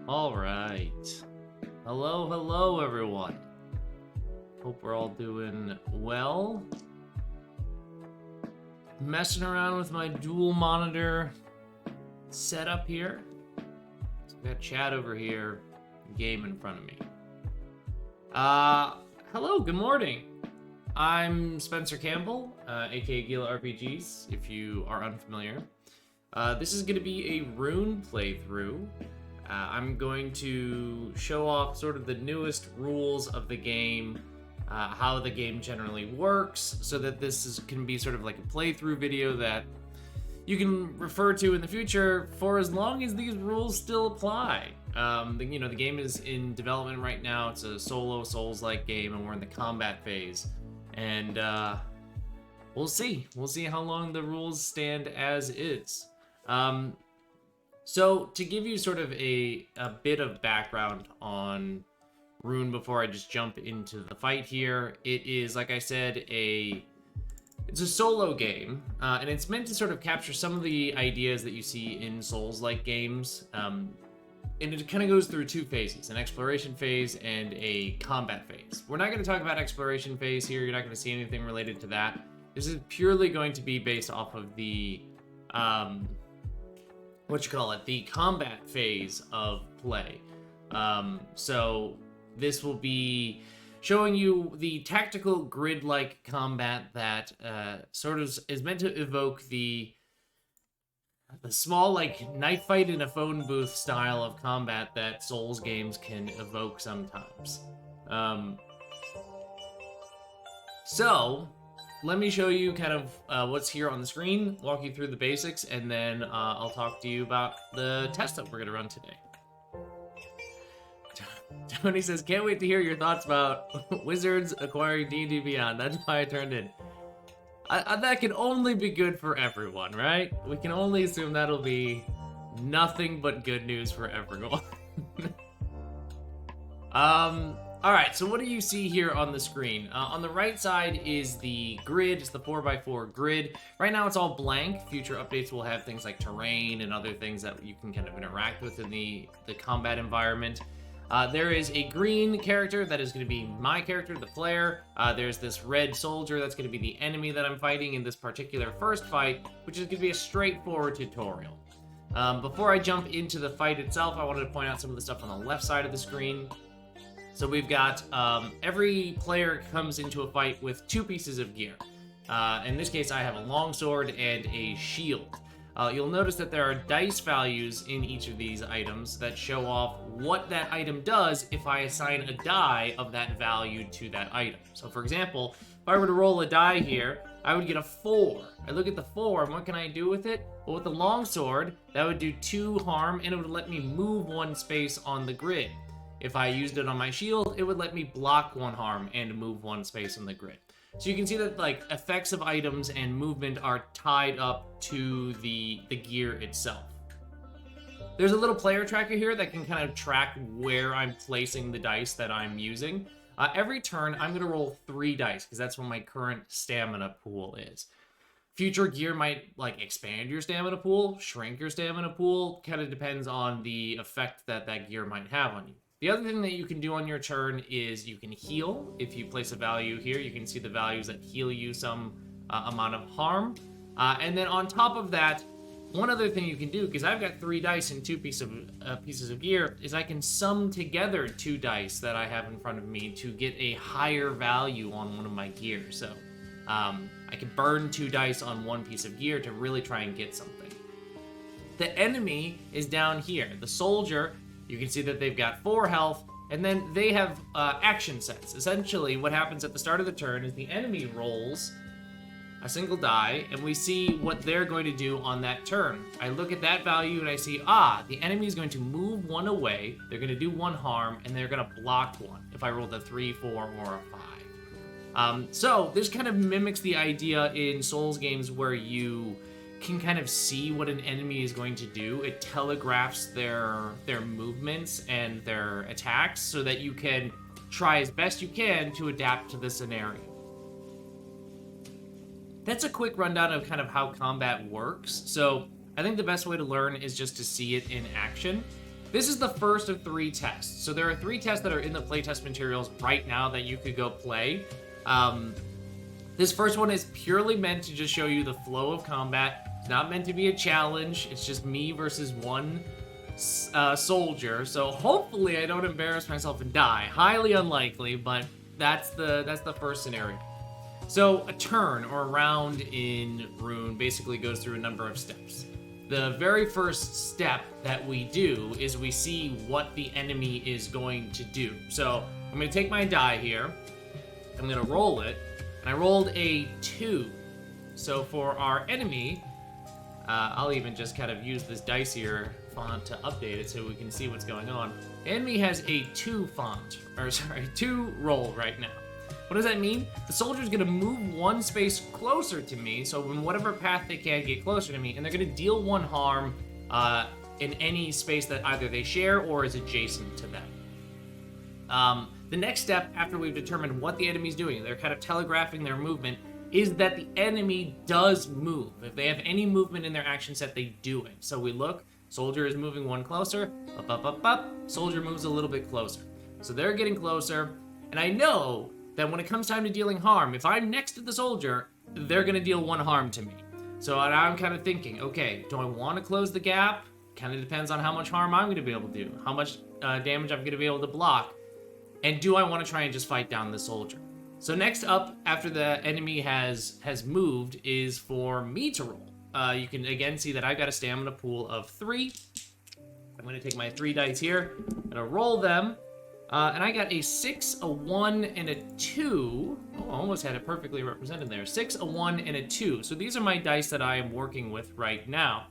All right. Hello, everyone. Hope we're all doing well. Messing around with my dual monitor setup here. So we got chat over here, game in front of me. Hello, good morning. I'm Spencer Campbell, aka Gila RPGs, if you are unfamiliar. This is going to be a RUNE playthrough. I'm going to show off sort of the newest rules of the game, how the game generally works, so that this can be sort of like a playthrough video that you can refer to in the future for as long as these rules still apply. The game is in development right now. It's a solo Souls-like game, and we're in the combat phase. And we'll see. We'll see how long the rules stand as is. So to give you sort of a bit of background on RUNE before I just jump into the fight here, it is, like I said, it's a solo game, and it's meant to sort of capture some of the ideas that you see in Souls-like games, and it kind of goes through two phases, an exploration phase and a combat phase. We're not going to talk about exploration phase here. You're not going to see anything related to that. This is purely going to be based off of the the combat phase of play. So this will be showing you the tactical grid-like combat that sort of is meant to evoke the small, like, knife fight in a phone booth style of combat that Souls games can evoke sometimes. So let me show you kind of what's here on the screen, walk you through the basics, and then I'll talk to you about the test that we're going to run today. Tony says, can't wait to hear your thoughts about Wizards acquiring D&D Beyond. That's why I turned in. That can only be good for everyone, right? We can only assume that'll be nothing but good news for everyone. Alright, so what do you see here on the screen? On the right side is the grid. It's the 4x4 grid. Right now it's all blank. Future updates will have things like terrain and other things that you can kind of interact with in the combat environment. There is a green character that is going to be my character, the player. There's this red soldier that's going to be the enemy that I'm fighting in this particular first fight, which is going to be a straightforward tutorial. Before I jump into the fight itself, I wanted to point out some of the stuff on the left side of the screen. So we've got every player comes into a fight with two pieces of gear. In this case, I have a longsword and a shield. You'll notice that there are dice values in each of these items that show off what that item does if I assign a die of that value to that item. So for example, if I were to roll a die here, I would get a 4. I look at the 4, and what can I do with it? Well, with the longsword, that would do 2 harm, and it would let me move 1 space on the grid. If I used it on my shield, it would let me block 1 harm and move 1 space on the grid. So you can see that, like, effects of items and movement are tied up to the gear itself. There's a little player tracker here that can kind of track where I'm placing the dice that I'm using. Every turn, I'm going to roll 3 dice, because that's what my current stamina pool is. Future gear might, like, expand your stamina pool, shrink your stamina pool. Kind of depends on the effect that that gear might have on you. The other thing that you can do on your turn is you can heal. If you place a value here, you can see the values that heal you some amount of harm. And then on top of that, one other thing you can do, because I've got 3 dice and 2 pieces of gear, is I can sum together 2 dice that I have in front of me to get a higher value on one of my gears. So I can burn 2 dice on 1 piece of gear to really try and get something. The enemy is down here. The soldier, you can see that they've got 4 health, and then they have action sets. Essentially, what happens at the start of the turn is the enemy rolls a single die, and we see what they're going to do on that turn. I look at that value, and I see, the enemy is going to move 1 away, they're going to do 1 harm, and they're going to block 1 if I rolled a 3, 4, or a 5. So this kind of mimics the idea in Souls games where you can kind of see what an enemy is going to do. It telegraphs their movements and their attacks so that you can try as best you can to adapt to the scenario. That's a quick rundown of kind of how combat works. So I think the best way to learn is just to see it in action. this is the first of 3 tests. So there are 3 tests that are in the playtest materials right now that you could go play. This first one is purely meant to just show you the flow of combat. It's not meant to be a challenge. It's just me versus one soldier. So hopefully I don't embarrass myself and die. Highly unlikely, but that's the first scenario. So a turn or a round in RUNE basically goes through a number of steps. The very first step that we do is we see what the enemy is going to do. So I'm going to take my die here. I'm going to roll it. And I rolled a 2. So for our enemy, I'll even just kind of use this dicier font to update it so we can see what's going on. The enemy has a 2 font, or sorry, 2 roll right now. What does that mean? The soldier's gonna move 1 space closer to me, so in whatever path they can get closer to me, and they're gonna deal 1 harm in any space that either they share or is adjacent to them. The next step, after we've determined what the enemy's doing, they're kind of telegraphing their movement, is that the enemy does move. If they have any movement in their action set, they do it. So we look, soldier is moving 1 closer, up, up, up, up, soldier moves a little bit closer. So they're getting closer, and I know that when it comes time to dealing harm, if I'm next to the soldier, they're gonna deal 1 harm to me. So I'm kind of thinking, okay, do I want to close the gap? Kind of depends on how much harm I'm gonna be able to do, how much damage I'm gonna be able to block. And do I want to try and just fight down the soldier? So next up, after the enemy has moved, is for me to roll. You can again see that I've got a stamina pool of 3. I'm going to take my 3 dice here. I'm going to roll them. And I got a 6, a 1, and a 2. Oh, I almost had it perfectly represented there. 6, a 1, and a 2. So these are my dice that I am working with right now.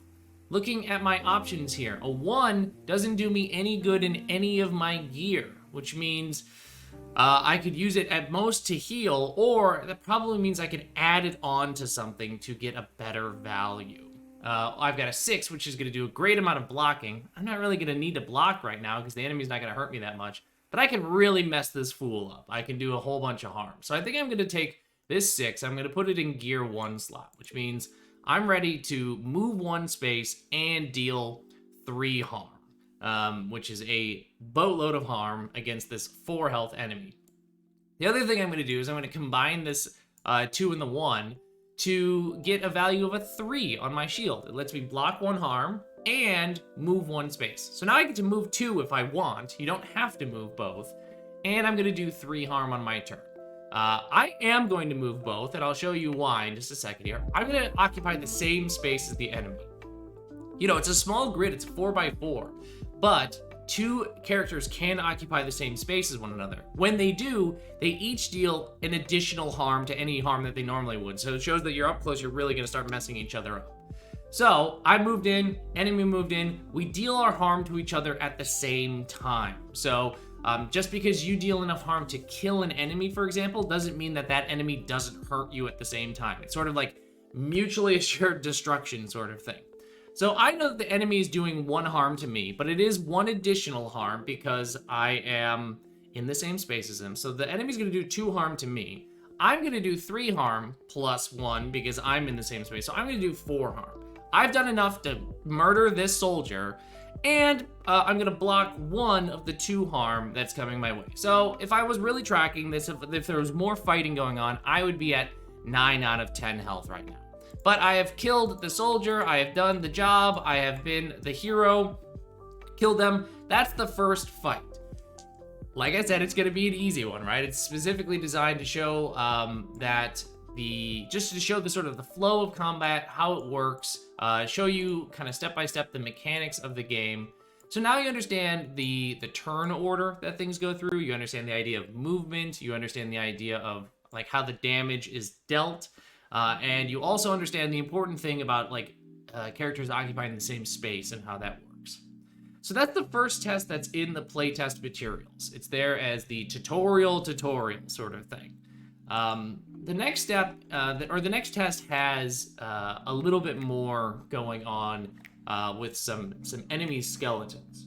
Looking at my options here, a 1 doesn't do me any good in any of my gear, which means I could use it at most to heal, or that probably means I could add it on to something to get a better value. I've got a 6, which is going to do a great amount of blocking. I'm not really going to need to block right now because the enemy's not going to hurt me that much, but I can really mess this fool up. I can do a whole bunch of harm. So I think I'm going to take this 6, I'm going to put it in gear 1 slot, which means I'm ready to move 1 space and deal 3 harm. Which is a boatload of harm against this 4 health enemy. The other thing I'm going to do is I'm going to combine this 2 and the 1 to get a value of a 3 on my shield. It lets me block 1 harm and move 1 space. So now I get to move 2 if I want. You don't have to move both. And I'm going to do 3 harm on my turn. I am going to move both, and I'll show you why in just a second here. I'm going to occupy the same space as the enemy. You know, it's a small grid, it's 4x4, but 2 characters can occupy the same space as one another. When they do, they each deal an additional harm to any harm that they normally would. So it shows that you're up close, you're really going to start messing each other up. So I moved in, enemy moved in, we deal our harm to each other at the same time. So just because you deal enough harm to kill an enemy, for example, doesn't mean that that enemy doesn't hurt you at the same time. It's sort of like mutually assured destruction sort of thing. So I know that the enemy is doing 1 harm to me, but it is 1 additional harm because I am in the same space as him. So the enemy's going to do 2 harm to me. I'm going to do 3 harm plus 1 because I'm in the same space. So I'm going to do 4 harm. I've done enough to murder this soldier, and I'm going to block 1 of the 2 harm that's coming my way. So if I was really tracking this, if there was more fighting going on, I would be at 9 out of 10 health right now. But I have killed the soldier, I have done the job, I have been the hero, killed them. That's the first fight. Like I said, it's going to be an easy one, right? It's specifically designed to show just to show the sort of the flow of combat, how it works, show you kind of step by step the mechanics of the game. So now you understand the turn order that things go through. You understand the idea of movement. You understand the idea of like how the damage is dealt. And you also understand the important thing about like characters occupying the same space and how that works. So that's the first test that's in the playtest materials. It's there as the tutorial sort of thing. The next step, the next test has a little bit more going on with some enemy skeletons.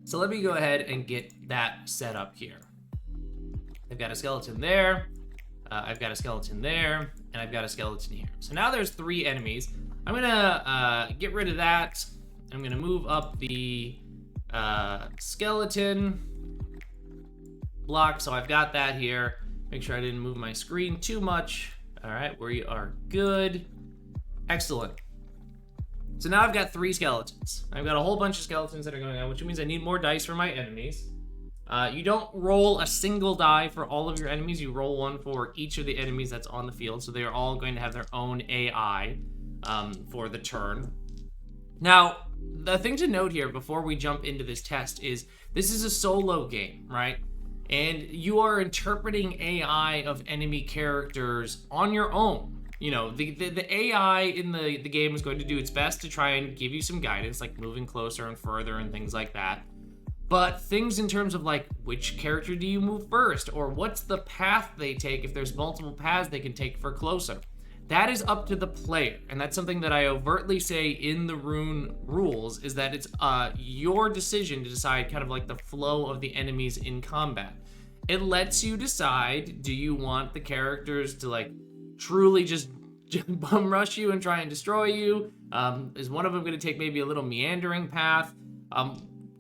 So let me go ahead and get that set up here. I've got a skeleton there, I've got a skeleton there, and I've got a skeleton here. So now there's 3 enemies. I'm gonna get rid of that, I'm gonna move up the skeleton block, so I've got that here. Make sure I didn't move my screen too much. All right, we are good. Excellent. So now I've got 3 skeletons. I've got a whole bunch of skeletons that are going on, which means I need more dice for my enemies. You don't roll a single die for all of your enemies. You roll one for each of the enemies that's on the field, so they are all going to have their own AI for the turn. Now, the thing to note here before we jump into this test is this is a solo game, right? And you are interpreting AI of enemy characters on your own. You know, the AI in the game is going to do its best to try and give you some guidance, like moving closer and further and things like that. But things in terms of like, which character do you move first? Or what's the path they take if there's multiple paths they can take for closer? That is up to the player. And that's something that I overtly say in the RUNE rules, is that it's your decision to decide kind of like the flow of the enemies in combat. It lets you decide, do you want the characters to like truly just bum rush you and try and destroy you? Is one of them going to take maybe a little meandering path?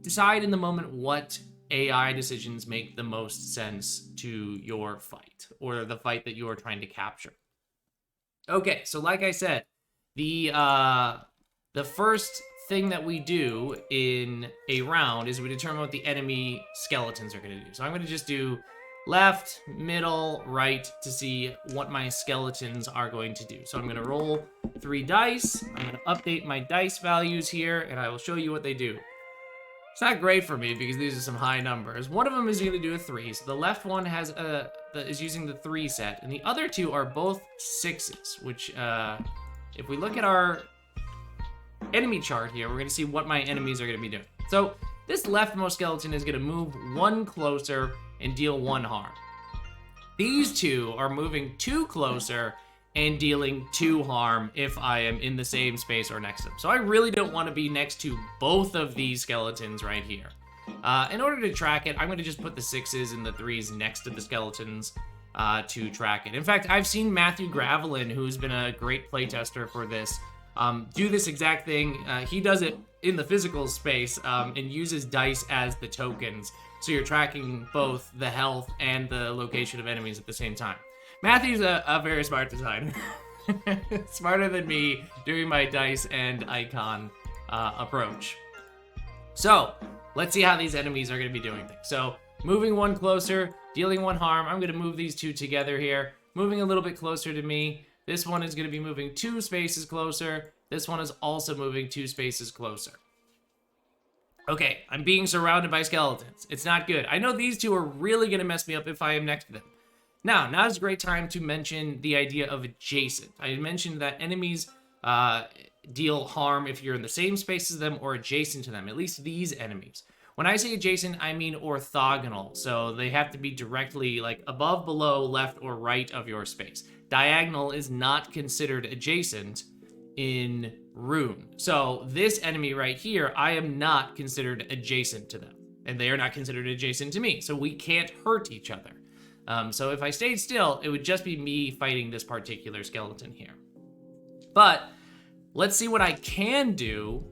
Decide in the moment what AI decisions make the most sense to your fight, or the fight that you are trying to capture. Okay, so like I said, the first thing that we do in a round is we determine what the enemy skeletons are going to do. So I'm going to just do left, middle, right to see what my skeletons are going to do. So I'm going to roll 3 dice. I'm going to update my dice values here, and I will show you what they do. It's not great for me because these are some high numbers. One of them is going to do a 3. So the left one has is using the 3 set, and the other 2 are both 6s, which if we look at our enemy chart here, we're going to see what my enemies are going to be doing. So this leftmost skeleton is going to move 1 closer and deal 1 harm. These 2 are moving 2 closer and dealing 2 harm if I am in the same space or next to them. So I really don't want to be next to both of these skeletons right here. In order to track it, I'm going to just put the 6s and the 3s next to the skeletons to track it. In fact, I've seen Matthew Gravelin, who's been a great playtester for this, do this exact thing. He does it in the physical space and uses dice as the tokens. So you're tracking both the health and the location of enemies at the same time. Matthew's a very smart designer. Smarter than me doing my dice and icon approach. So let's see how these enemies are going to be doing things. So moving 1 closer, dealing 1 harm. I'm going to move these 2 together here. Moving a little bit closer to me. This one is going to be moving 2 spaces closer. This one is also moving 2 spaces closer. Okay, I'm being surrounded by skeletons. It's not good. I know these 2 are really going to mess me up if I am next to them. Now's a great time to mention the idea of adjacent. I mentioned that enemies deal harm if you're in the same space as them or adjacent to them, at least these enemies. When I say adjacent, I mean orthogonal. So they have to be directly like above, below, left, or right of your space. Diagonal is not considered adjacent in RUNE. So this enemy right here, I am not considered adjacent to them, and they are not considered adjacent to me. So we can't hurt each other. So if I stayed still, it would just be me fighting this particular skeleton here. But let's see what I can do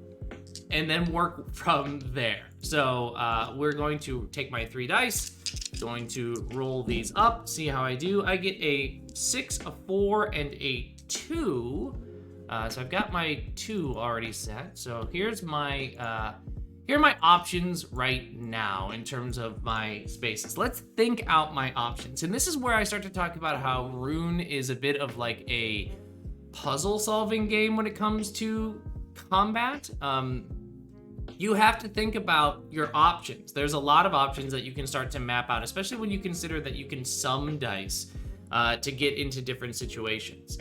and then work from there. So we're going to take my 3 dice, going to roll these up, see how I do. I get a 6, a 4, and a 2. So I've got my 2 already set. So here's my here are my options right now in terms of my spaces. Let's think out my options. And this is where I start to talk about how RUNE is a bit of like a puzzle solving game when it comes to combat. You have to think about your options. There's a lot of options that you can start to map out, especially when you consider that you can sum dice to get into different situations.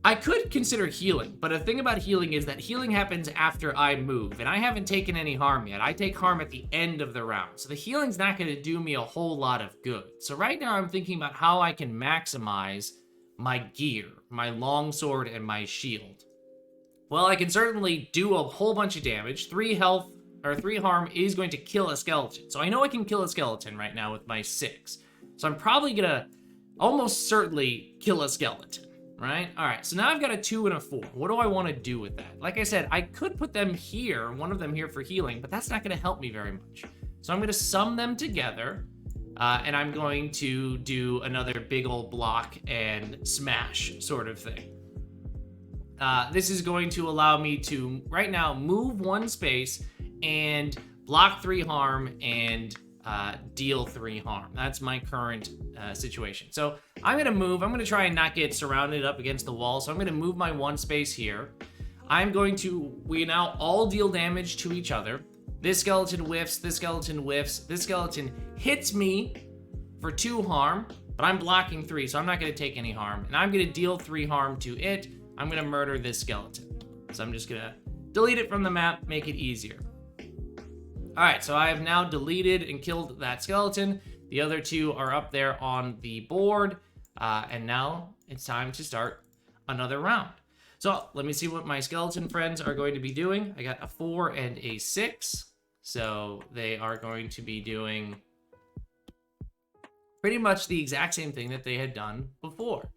I could consider healing, but the thing about healing is that healing happens after I move, and I haven't taken any harm yet. I take harm at the end of the round, so the healing's not going to do me a whole lot of good. So right now I'm thinking about how I can maximize my gear, my longsword, and my shield. Well, I can certainly do a whole bunch of damage. 3 health, or 3 harm is going to kill a skeleton. So I know I can kill a skeleton right now with my 6. So I'm probably going to almost certainly kill a skeleton. right? All right, so now I've got a 2 and a 4. What do I want to do with that? Like I said, I could put them here, one of them here for healing, but that's not going to help me very much. So I'm going to sum them together, and I'm going to do another big old block and smash sort of thing. This is going to allow me to, right now, move 1 space and block 3 harm and deal 3 harm. That's my current situation. So I'm going to move. I'm going to try and not get surrounded up against the wall. So I'm going to move my 1 space here. We now all deal damage to each other. This skeleton whiffs, this skeleton whiffs, this skeleton hits me for 2 harm, but I'm blocking 3, so I'm not going to take any harm. And I'm going to deal 3 harm to it. I'm going to murder this skeleton. So I'm just going to delete it from the map, make it easier. All right, so I have now deleted and killed that skeleton. The other 2 are up there on the board. And now it's time to start another round. So let me see what my skeleton friends are going to be doing. I got a 4 and a 6. So they are going to be doing pretty much the exact same thing that they had done before.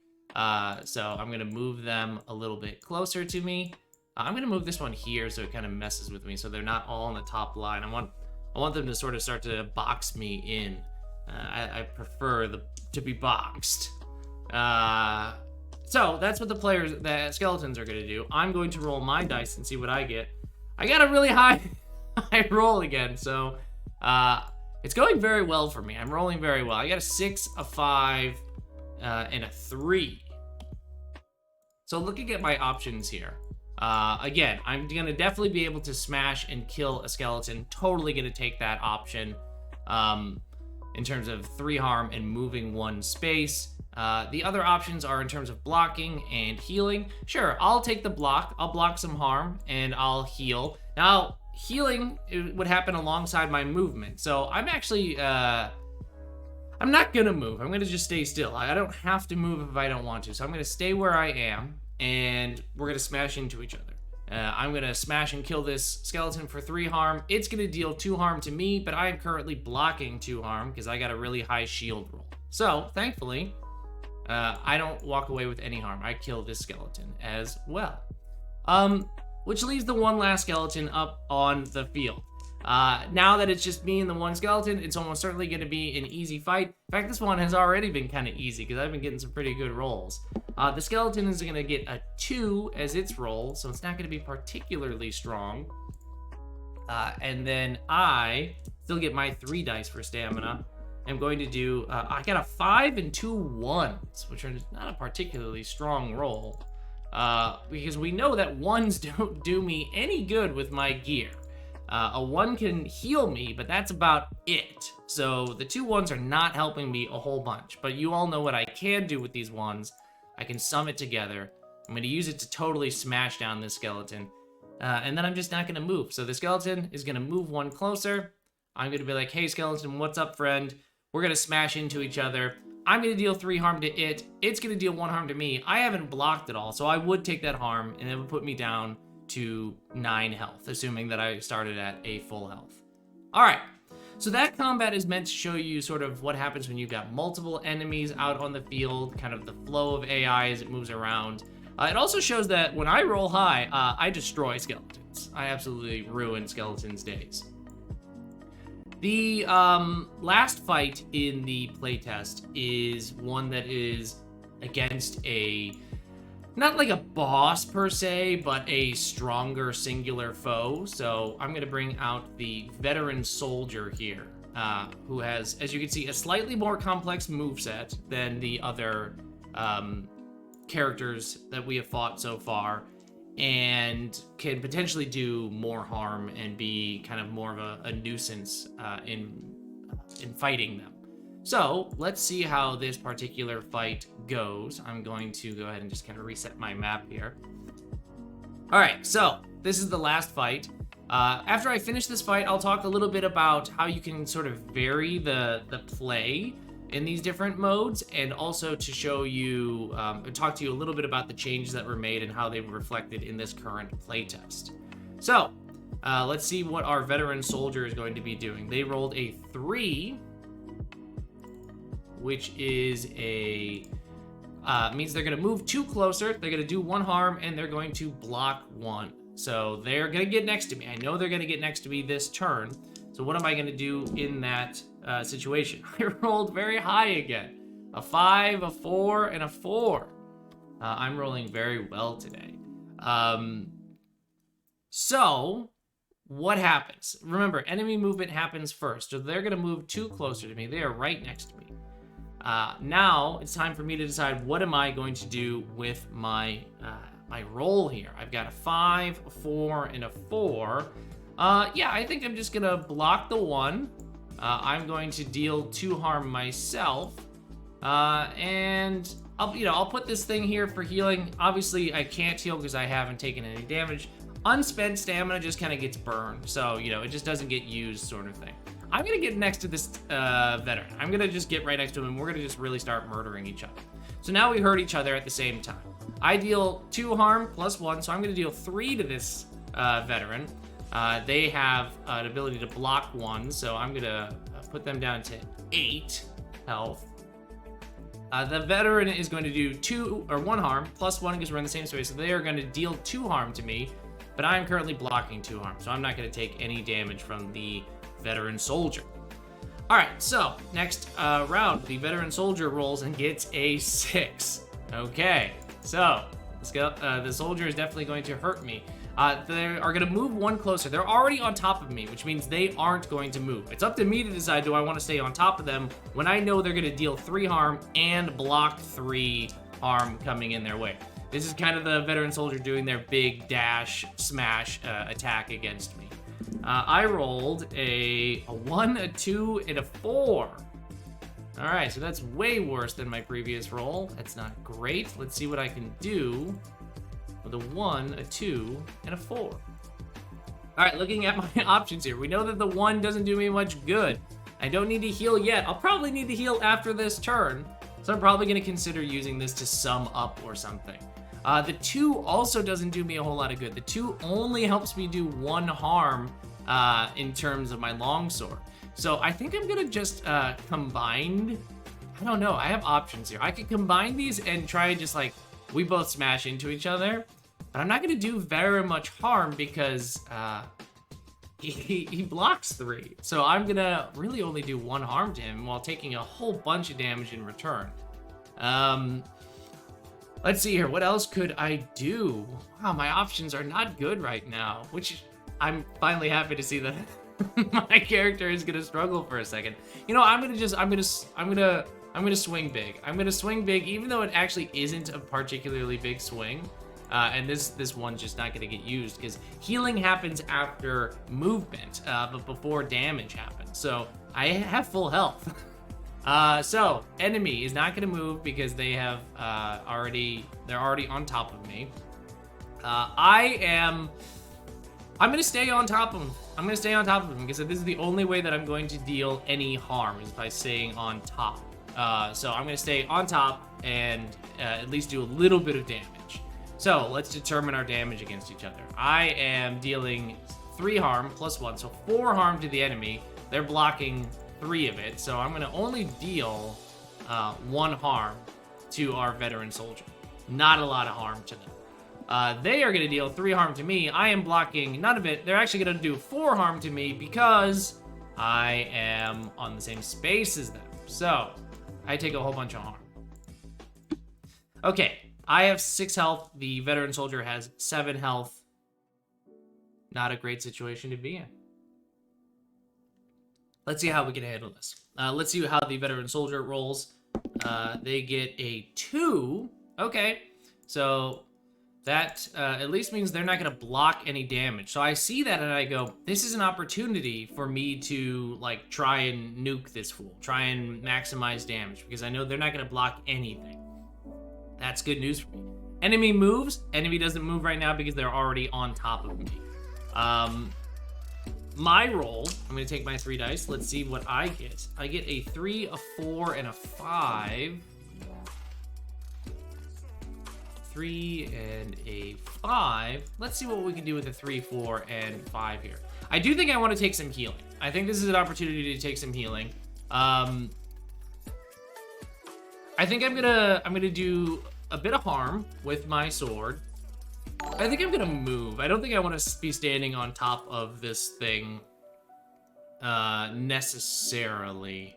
So I'm going to move them a little bit closer to me. I'm going to move this one here so it kind of messes with me so they're not all on the top line. I want them to sort of start to box me in. I prefer to be boxed. So that's what the skeletons are going to do. I'm going to roll my dice and see what I get. I got a really high roll again, so it's going very well for me. I'm rolling very well. I got a 6, a 5, and a 3. So looking at my options here. Again, I'm going to definitely be able to smash and kill a skeleton. Totally going to take that option in terms of 3 harm and moving 1 space. The other options are in terms of blocking and healing. Sure, I'll take the block. I'll block some harm and I'll heal. Now, healing would happen alongside my movement. So I'm actually, I'm not going to move. I'm going to just stay still. I don't have to move if I don't want to. So I'm going to stay where I am. And we're going to smash into each other. I'm going to smash and kill this skeleton for 3 harm. It's going to deal 2 harm to me, but I am currently blocking 2 harm because I got a really high shield roll. So, thankfully, I don't walk away with any harm. I kill this skeleton as well. Which leaves the 1 last skeleton up on the field. Now that it's just me and the 1 skeleton, it's almost certainly going to be an easy fight. In fact, this one has already been kind of easy because I've been getting some pretty good rolls. The skeleton is going to get a 2 as its roll, so it's not going to be particularly strong. And then I still get my 3 dice for stamina. I'm going to do, I got a 5 and 2 1s, which are not a particularly strong roll. Because we know that 1s don't do me any good with my gear. A 1 can heal me, but that's about it. So the 2 1s are not helping me a whole bunch. But you all know what I can do with these 1s. I can sum it together. I'm going to use it to totally smash down this skeleton. And then I'm just not going to move. So the skeleton is going to move 1 closer. I'm going to be like, hey, skeleton, what's up, friend? We're going to smash into each other. I'm going to deal 3 harm to it. It's going to deal 1 harm to me. I haven't blocked at all, so I would take that harm, and it would put me down to 9 health, assuming that I started at a full health. All right, so that combat is meant to show you sort of what happens when you've got multiple enemies out on the field, kind of the flow of AI as it moves around. It also shows that when I roll high, I destroy skeletons. I absolutely ruin skeletons' days. The last fight in the playtest is one that is against not like a boss per se, but a stronger singular foe. So I'm going to bring out the veteran soldier here, who has, as you can see, a slightly more complex moveset than the other characters that we have fought so far, and can potentially do more harm and be kind of more of a nuisance in fighting them. So let's see how this particular fight goes. I'm going to go ahead and just kind of reset my map here. All right, so this is the last fight. After I finish this fight, I'll talk a little bit about how you can sort of vary the play in these different modes, and also to show you, talk to you a little bit about the changes that were made and how they were reflected in this current playtest. So let's see what our veteran soldier is going to be doing. They rolled a 3, which is a means they're going to move 2 closer, they're going to do 1 harm, and they're going to block 1. So they're going to get next to me. I know they're going to get next to me this turn. So what am I going to do in that situation? I rolled very high again. A 5, a 4, and a 4. I'm rolling very well today. So what happens? Remember, enemy movement happens first. So they're going to move 2 closer to me. They are right next to me. Now it's time for me to decide what am I going to do with my my roll here. I've got a 5, a 4, and a 4. Yeah, I think I'm just gonna block the 1. I'm going to deal 2 harm myself, and I'll put this thing here for healing. Obviously, I can't heal because I haven't taken any damage. Unspent stamina just kind of gets burned, so it just doesn't get used, sort of thing. I'm gonna get next to this veteran. I'm gonna just get right next to him, and we're gonna just really start murdering each other. So now we hurt each other at the same time. I deal 2 harm plus 1, so I'm gonna deal 3 to this veteran. They have an ability to block 1, so I'm gonna put them down to 8 health. The veteran is going to do 2 or 1 harm plus 1 because we're in the same space, so they are going to deal 2 harm to me. But I'm currently blocking 2 harm, so I'm not going to take any damage from the veteran soldier. All right, so next round, the veteran soldier rolls and gets a 6. Okay, so let's go. The soldier is definitely going to hurt me. They are going to move 1 closer. They're already on top of me, which means they aren't going to move. It's up to me to decide, do I want to stay on top of them when I know they're going to deal 3 harm and block 3 harm coming in their way. This is kind of the veteran soldier doing their big dash smash attack against me. I rolled a 1, a 2, and a 4. All right, so that's way worse than my previous roll. That's not great. Let's see what I can do with a 1, a 2, and a 4. All right, looking at my options here, we know that the 1 doesn't do me much good. I don't need to heal yet. I'll probably need to heal after this turn, so I'm probably going to consider using this to sum up or something. The 2 also doesn't do me a whole lot of good. The 2 only helps me do 1 harm in terms of my longsword. So I think I'm gonna just combine. I don't know. I have options here. I could combine these and try and just we both smash into each other. But I'm not gonna do very much harm because he blocks 3. So I'm gonna really only do 1 harm to him while taking a whole bunch of damage in return. Let's see here. What else could I do? Wow, my options are not good right now, which I'm finally happy to see that my character is gonna struggle for a second. I'm gonna swing big. I'm gonna swing big, even though it actually isn't a particularly big swing. And this one's just not gonna get used because healing happens after movement, but before damage happens. So I have full health. So enemy is not gonna move because they have they're already on top of me. I'm gonna stay on top of him. I'm gonna stay on top of him because this is the only way that I'm going to deal any harm is by staying on top. So I'm gonna stay on top and at least do a little bit of damage. So let's determine our damage against each other. I am dealing 3 harm plus 1, so 4 harm to the enemy. They're blocking 3 of it, so I'm going to only deal 1 harm to our veteran soldier. Not a lot of harm to them. They are going to deal 3 harm to me. I am blocking none of it. They're actually going to do 4 harm to me because I am on the same space as them. So I take a whole bunch of harm. Okay, I have 6 health. The veteran soldier has 7 health. Not a great situation to be in. Let's see how we can handle this. Let's see how the veteran soldier rolls. They get a 2. Okay, so that at least means they're not going to block any damage. So I see that and I go, this is an opportunity for me to try and nuke this fool. Try and maximize damage because I know they're not going to block anything. That's good news for me. Enemy moves. Enemy doesn't move right now because they're already on top of me. My roll, I'm going to take my 3 dice. Let's see what I get. I get a 3, a 4, and a 5. 3 and a 5. Let's see what we can do with a 3, 4, and 5 here. I do think I want to take some healing. I think this is an opportunity to take some healing. I think I'm gonna do a bit of harm with my sword. I think I'm gonna move. I don't think I want to be standing on top of this thing necessarily.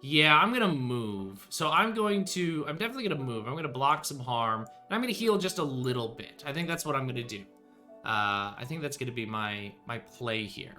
Yeah, I'm gonna move. So I'm definitely gonna move. I'm gonna block some harm, and I'm gonna heal just a little bit. I think that's what I'm gonna do. I think that's gonna be my play here.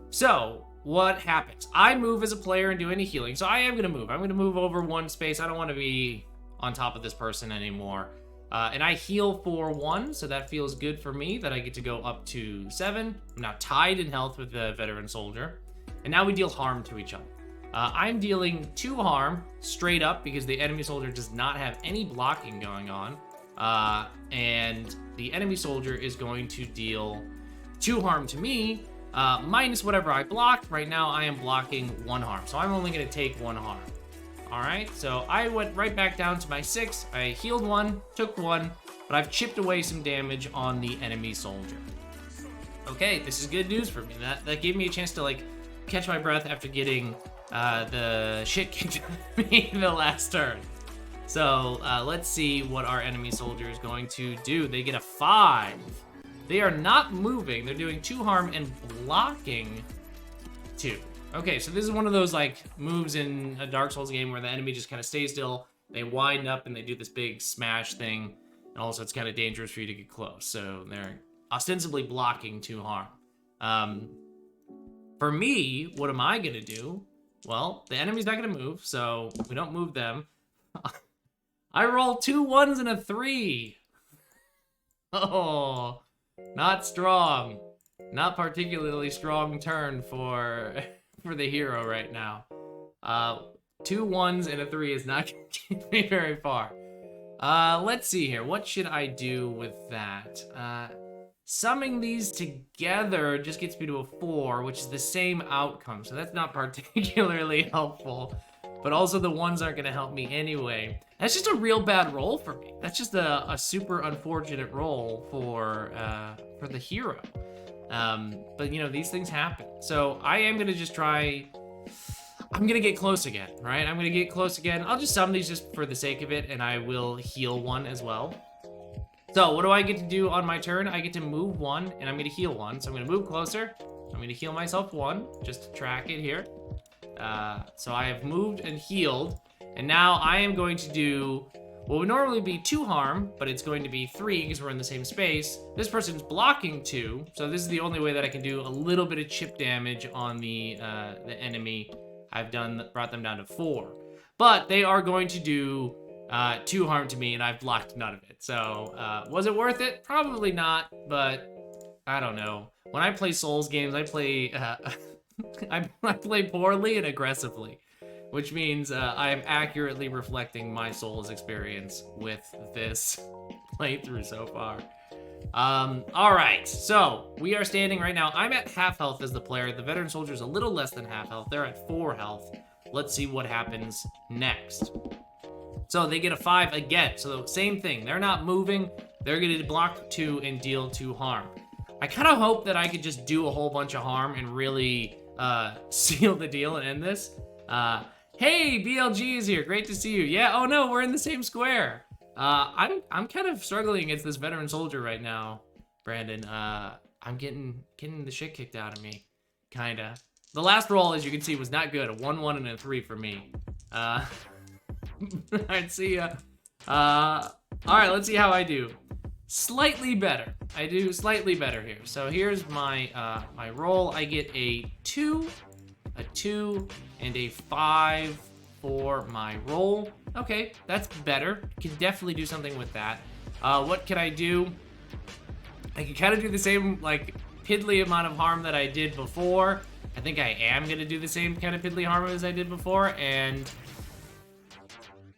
So what happens? I move as a player and do any healing. So I am gonna move. I'm gonna move over one space. I don't want to be on top of this person anymore. And I heal for 1, so that feels good for me that I get to go up to 7. I'm now tied in health with the veteran soldier. And now we deal harm to each other. I'm dealing 2 harm straight up because the enemy soldier does not have any blocking going on. And the enemy soldier is going to deal 2 harm to me, minus whatever I blocked. Right now I am blocking 1 harm, so I'm only going to take 1 harm. All right, so I went right back down to my 6. I healed 1, took 1, but I've chipped away some damage on the enemy soldier. Okay, this is good news for me. That gave me a chance to like catch my breath after getting the shit kicked out of me the last turn. So let's see what our enemy soldier is going to do. They get a 5. They are not moving. They're doing 2 harm and blocking 2. Okay, so this is one of those like moves in a Dark Souls game where the enemy just kind of stays still, they wind up and they do this big smash thing, and also it's kind of dangerous for you to get close. So they're ostensibly blocking 2 harm. For me, what am I gonna do? Well, the enemy's not gonna move, so we don't move them. I roll 2 1s and a 3. Oh, not strong. Not particularly strong turn for the hero right now. 2 1s and a 3 is not gonna get me very far. Let's see here. What should I do with that? Summing these together just gets me to a 4, which is the same outcome, so that's not particularly helpful. But also the 1s aren't gonna help me anyway. That's just a real bad roll for me. That's just a super unfortunate roll for the hero. But you know, these things happen. So I am gonna just try, I'm gonna get close again, right? I'm gonna get close again. I'll just summon these just for the sake of it, and I will heal 1 as well. So what do I get to do on my turn? I get to move 1, and I'm gonna heal 1. So I'm gonna move closer. I'm gonna heal myself 1, just to track it here. So I have moved and healed, and now I am going to do what would normally be 2 harm, but it's going to be 3 because we're in the same space. This person's blocking 2, so this is the only way that I can do a little bit of chip damage on the enemy. I've brought them down to 4, but they are going to do 2 harm to me, and I've blocked none of it. So was it worth it? Probably not, but I don't know. When I play Souls games, I play I play poorly and aggressively, which means I am accurately reflecting my Souls experience with this playthrough so far. All right, so we are standing right now. I'm at half health as the player. The veteran soldier's a little less than half health. They're at 4 health. Let's see what happens next. So they get a 5 again. So same thing. They're not moving. They're going to block 2 and deal 2 harm. I kind of hope that I could just do a whole bunch of harm and really seal the deal and end this. Hey, BLG is here. Great to see you. Yeah, oh no, we're in the same square. I'm kind of struggling against this veteran soldier right now, Brandon. I'm getting the shit kicked out of me, kinda. The last roll, as you can see, was not good. A 1 1 and a 3 for me. Alright, see ya. Alright, let's see how I do. Slightly better. I do slightly better here. So here's my my roll. I get a 2, a 2, and a 5 for my roll. Okay, that's better. Can definitely do something with that. What can I do? I can kind of do the same, like, piddly amount of harm that I did before. I think I am gonna do the same kind of piddly harm as I did before, and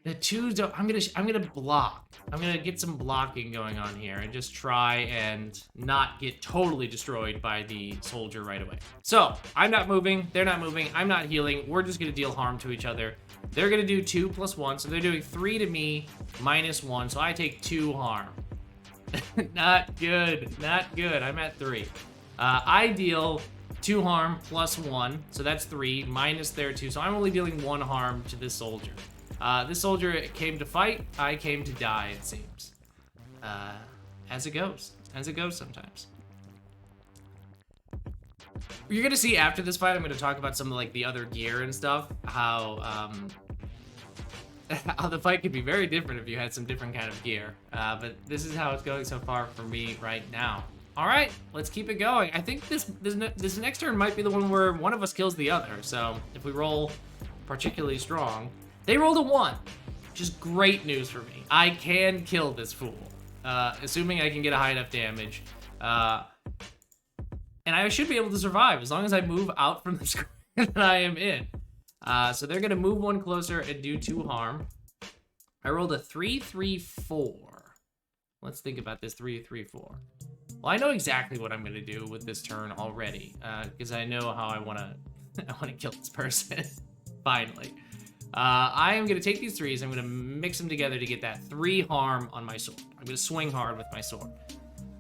the 2s don't, I'm gonna block. I'm gonna get some blocking going on here and just try and not get totally destroyed by the soldier right away. So I'm not moving, they're not moving, I'm not healing. We're just gonna deal harm to each other. They're gonna do 2 + 1, so they're doing 3 to me, -1, so I take 2 harm. Not good, not good. I'm at 3. I deal 2 harm +1, so that's 3, minus their 2, so I'm only dealing 1 harm to this soldier. This soldier came to fight. I came to die, it seems. As it goes. As it goes sometimes. You're gonna see after this fight, I'm gonna talk about some of like the other gear and stuff. How the fight could be very different if you had some different kind of gear. But this is how it's going so far for me right now. All right, let's keep it going. I think this next turn might be the one where one of us kills the other. So if we roll particularly strong, they rolled a 1, which is great news for me. I can kill this fool, assuming I can get a high enough damage. And I should be able to survive as long as I move out from the square that I am in. So they're gonna move 1 closer and do 2 harm. I rolled a 3-3-4. Let's think about this 3-3-4. Well, I know exactly what I'm gonna do with this turn already, because I know how I wanna kill this person. Finally. I am gonna take these 3s, I'm gonna mix them together to get that 3 harm on my sword. I'm gonna swing hard with my sword.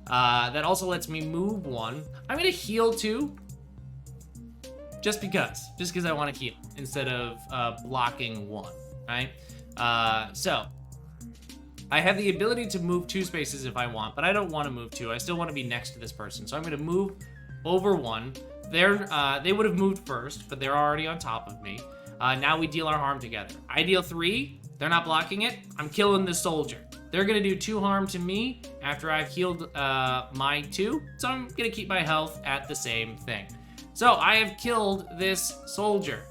That also lets me move 1. I'm gonna heal 2. Just because I want to heal instead of blocking 1, right? So I have the ability to move 2 spaces if I want, but I don't want to move 2. I still want to be next to this person, so I'm going to move over 1. They would have moved first, but they're already on top of me. Now we deal our harm together. I deal 3. They're not blocking it. I'm killing this soldier. They're going to do 2 harm to me after I've healed my 2, so I'm going to keep my health at the same thing. So I have killed this soldier.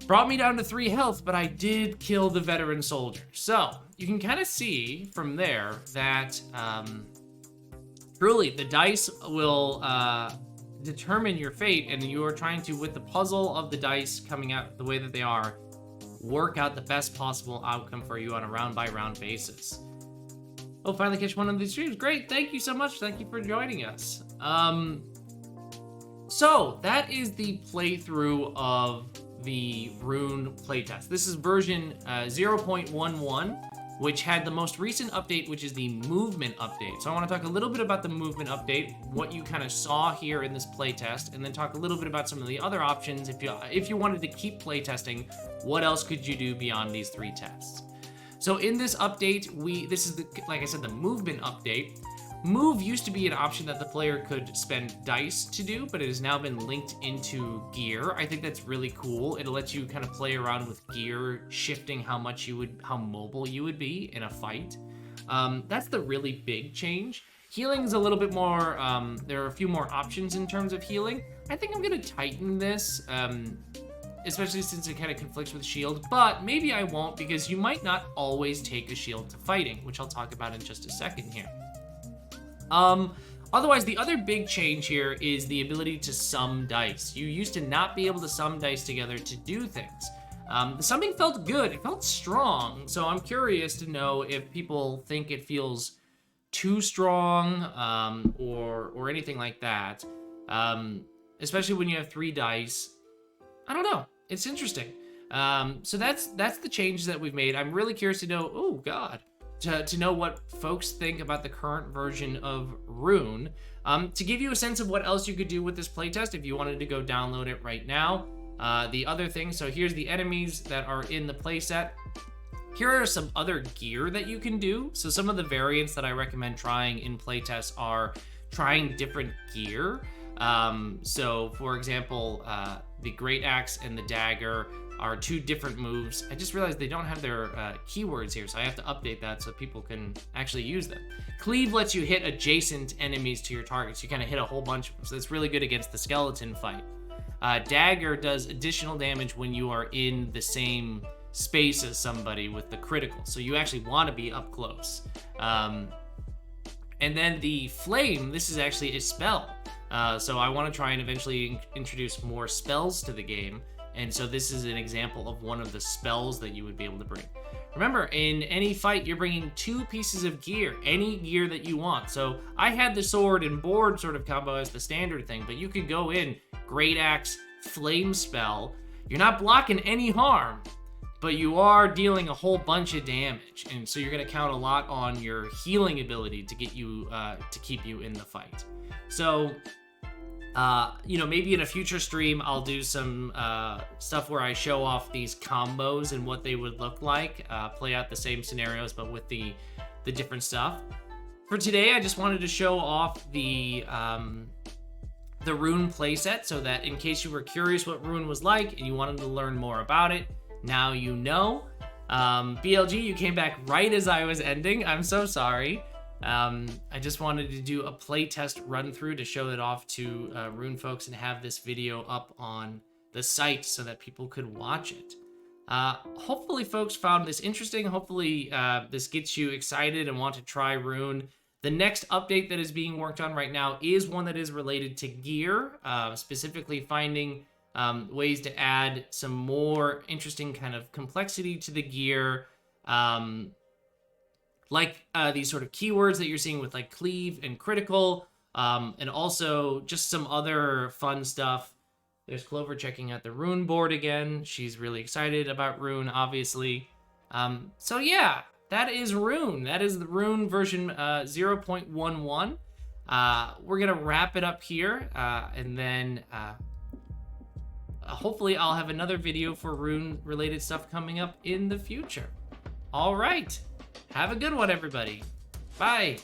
Brought me down to 3 health, but I did kill the veteran soldier. So you can kind of see from there that truly the dice will determine your fate, and you are trying to, with the puzzle of the dice coming out the way that they are, work out the best possible outcome for you on a round-by-round basis. Oh, finally catch one of these streams. Great, thank you so much. Thank you for joining us. So that is the playthrough of the RUNE playtest. This is version 0.11, which had the most recent update, which is the movement update. So I want to talk a little bit about the movement update, what you kind of saw here in this playtest, and then talk a little bit about some of the other options. If you wanted to keep playtesting, what else could you do beyond these 3 tests? So in this update, this is like I said, the movement update. Move used to be an option that the player could spend dice to do, but it has now been linked into gear. I think that's really cool. It'll let you kind of play around with gear, shifting how mobile you would be in a fight. That's the really big change. Healing is a little bit more, there are a few more options in terms of healing. I think I'm gonna tighten this, especially since it kind of conflicts with shield, but maybe I won't, because you might not always take a shield to fighting, which I'll talk about in just a second here. Otherwise, the other big change here is the ability to sum dice. You used to not be able to sum dice together to do things. The summing felt good, it felt strong, so I'm curious to know if people think it feels too strong, or anything like that. Especially when you have 3 dice. I don't know, it's interesting. So that's the change that we've made. I'm really curious to know, oh god, to know what folks think about the current version of RUNE. To give you a sense of what else you could do with this playtest if you wanted to go download it right now. The other thing, so here's the enemies that are in the playset. Here are some other gear that you can do. So some of the variants that I recommend trying in playtests are trying different gear. So for example, the Great Axe and the Dagger are 2 different moves. I just realized they don't have their keywords here, so I have to update that so people can actually use them. Cleave lets you hit adjacent enemies to your targets. You kind of hit a whole bunch, so it's really good against the skeleton fight. Dagger does additional damage when you are in the same space as somebody with the critical, so you actually want to be up close. And then the Flame, this is actually a spell. So I want to try and eventually introduce more spells to the game. And so this is an example of one of the spells that you would be able to bring. Remember, in any fight, you're bringing 2 pieces of gear, any gear that you want. So I had the sword and board sort of combo as the standard thing, but you could go in Great Axe, Flame Spell. You're not blocking any harm, but you are dealing a whole bunch of damage. And so you're going to count a lot on your healing ability to get you, to keep you in the fight. So You know, maybe in a future stream, I'll do some stuff where I show off these combos and what they would look like, play out the same scenarios, but with the different stuff. For today, I just wanted to show off the RUNE playset, so that in case you were curious what RUNE was like and you wanted to learn more about it, now you know. BLG, you came back right as I was ending. I'm so sorry. I just wanted to do a playtest run through to show it off to RUNE folks and have this video up on the site so that people could watch it. Hopefully folks found this interesting. Hopefully this gets you excited and want to try RUNE. The next update that is being worked on right now is one that is related to gear, specifically finding ways to add some more interesting kind of complexity to the gear. Like these sort of keywords that you're seeing with like Cleave and Critical, and also just some other fun stuff. There's Clover checking out the RUNE board again. She's really excited about RUNE, obviously. So yeah, that is RUNE. That is the RUNE version 0.11. We're gonna wrap it up here, and then hopefully I'll have another video for RUNE related stuff coming up in the future. All right. Have a good one, everybody. Bye.